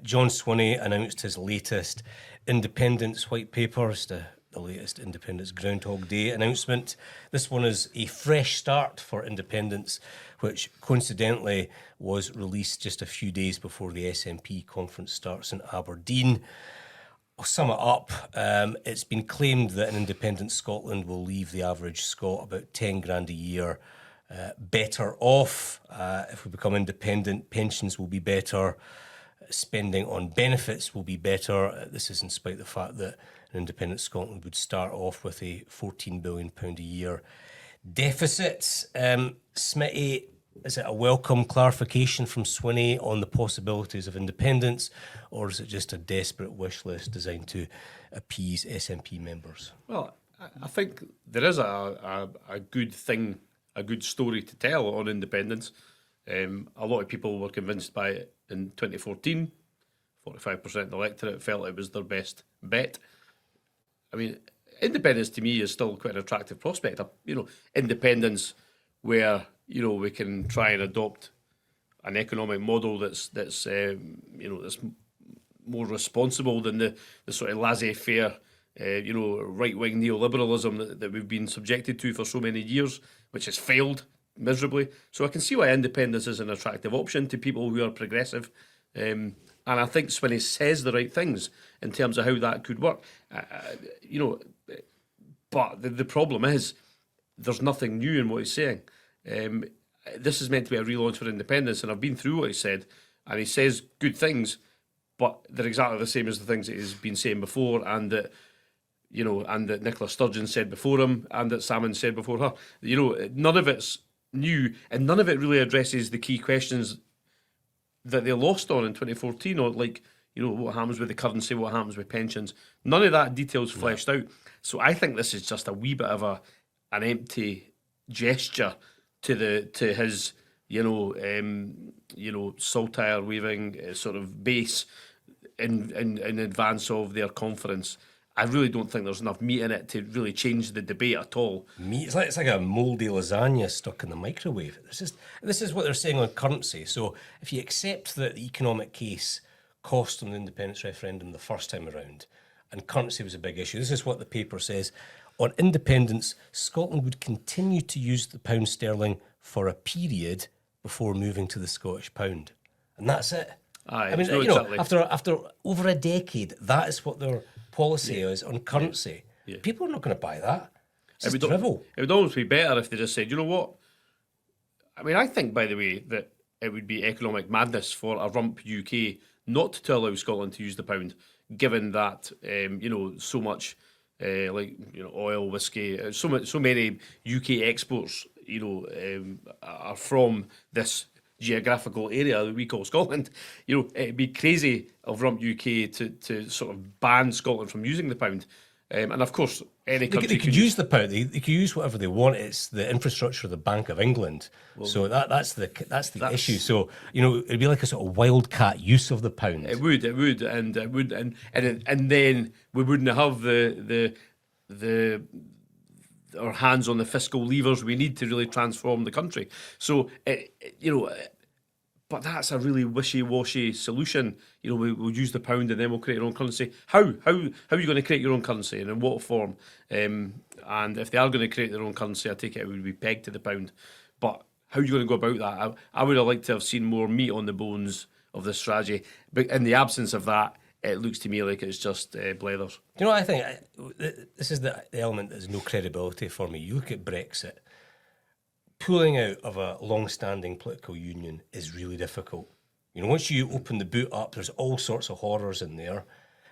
John Swinney announced his latest independence white papers, the latest Independence Groundhog Day announcement. This one is a fresh start for independence, which coincidentally was released just a few days before the SNP conference starts in Aberdeen. I'll sum it up. It's been claimed that an independent Scotland will leave the average Scot about 10 grand a year better off. If we become independent, pensions will be better, spending on benefits will be better. This is in spite of the fact that an independent Scotland would start off with a £14 billion a year deficit. Smitty, is it a welcome clarification from Swinney on the possibilities of independence, or is it just a desperate wish list designed to appease SNP members? Well, I think there is a good thing, a good story to tell on independence. A lot of people were convinced by it in 2014. 45% of the electorate felt it was their best bet. I mean, independence to me is still quite an attractive prospect. Independence where we can try and adopt an economic model that's more responsible than the sort of laissez-faire, right-wing neoliberalism that we've been subjected to for so many years, which has failed miserably. So I can see why independence is an attractive option to people who are progressive. And I think Swinney says the right things in terms of how that could work. But the problem is there's nothing new in what he's saying. This is meant to be a relaunch for independence, and I've been through what he said, and he says good things, but they're exactly the same as the things that he's been saying before, and that Nicola Sturgeon said before him, and that Salmon said before her. None of it's new, and none of it really addresses the key questions that they lost on in 2014, or what happens with the currency, what happens with pensions. None of that detail's fleshed out. So I think this is just a wee bit of an empty gesture to his saltire waving sort of base in advance of their conference. I really don't think there's enough meat in it to really change the debate at all. Meat? It's like a mouldy lasagna stuck in the microwave. This is what they're saying on currency. So if you accept that the economic case cost on the independence referendum the first time around, and currency was a big issue, this is what the paper says. On independence, Scotland would continue to use the pound sterling for a period before moving to the Scottish pound. And that's it. Aye, I mean, exactly. after over a decade, that is what their policy is on currency. Yeah. People are not going to buy that. It's just drivel. It would almost be better if they just said, you know what? I mean, I think, by the way, that it would be economic madness for a rump UK not to allow Scotland to use the pound, given that, so much oil, whiskey, so many UK exports, are from this geographical area that we call Scotland. It'd be crazy of Rump UK to sort of ban Scotland from using the pound. And of course, any country they could use the pound. They could use whatever they want. It's the infrastructure of the Bank of England. Well, so that's the issue. So it'd be like a sort of wildcat use of the pound. It would, and then we wouldn't have our hands on the fiscal levers we need to really transform the country. So but that's a really wishy-washy solution. We'll use the pound and then we'll create our own currency. How are you going to create your own currency, and in what form? And if they are going to create their own currency, I take it would be pegged to the pound. But how are you going to go about that? I would have liked to have seen more meat on the bones of this strategy. But in the absence of that, it looks to me like it's just blethers. Do you know what I think? This is the element that has no credibility for me. You look at Brexit. Pulling out of a long-standing political union is really difficult. Once you open the boot up, there's all sorts of horrors in there.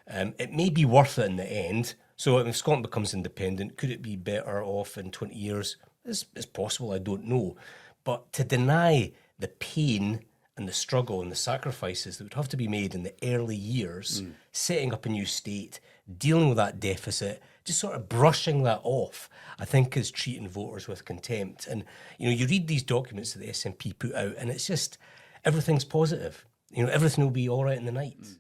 It may be worth it in the end. So if Scotland becomes independent, could it be better off in 20 years? It's possible, I don't know. But to deny the pain and the struggle and the sacrifices that would have to be made in the early years, setting up a new state, dealing with that deficit, just sort of brushing that off, I think is treating voters with contempt. And, you read these documents that the SNP put out and it's just, everything's positive. Everything will be all right in the night.